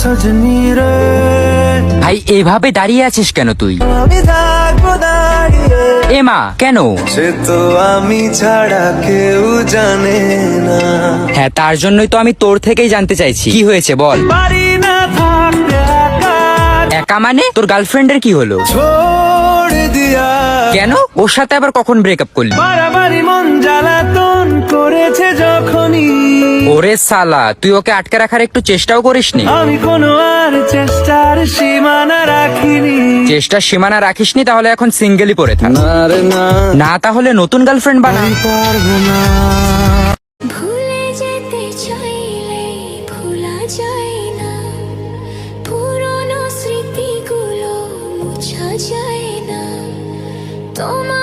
সজনী রে। ভাই এভাবে দাঁড়িয়ে আছিস কেন তুই? আমি থাকবো দাঁড়িয়ে, এ মা কেন? সে তো আমি ছাড়া কেউ জানে না। হ্যাঁ তার জন্যই তো আমি তোর থেকেই জানতে চাইছি, কি হয়েছে বল। পারি না থাকতে একা, একা মানে? তোর গার্লফ্রেন্ডের কি হলো? ছোড় দিয়া কেন? ওর সাথে আবার কখন ব্রেকআপ করলি? বাড়াবাড়ি মন জ্বালাতন করেছে যখনই, ওরে সালা, তুই ওকে আটকে রাখার একটু চেষ্টাও করিসনি? আমি কোনো আর চেষ্টার সীমানা রাখিনি। চেষ্টার সীমানা রাখিসনি, তাহলে এখন সিঙ্গেলই পড়ে থাক। না রে না, না তাহলে নতুন গার্লফ্রেন্ড বানা। আমি পারবো না। ভুলে যেতে চাইলে ভোলা যায় না, পুরনো স্মৃতিগুলো মুছা যায় না, তোমার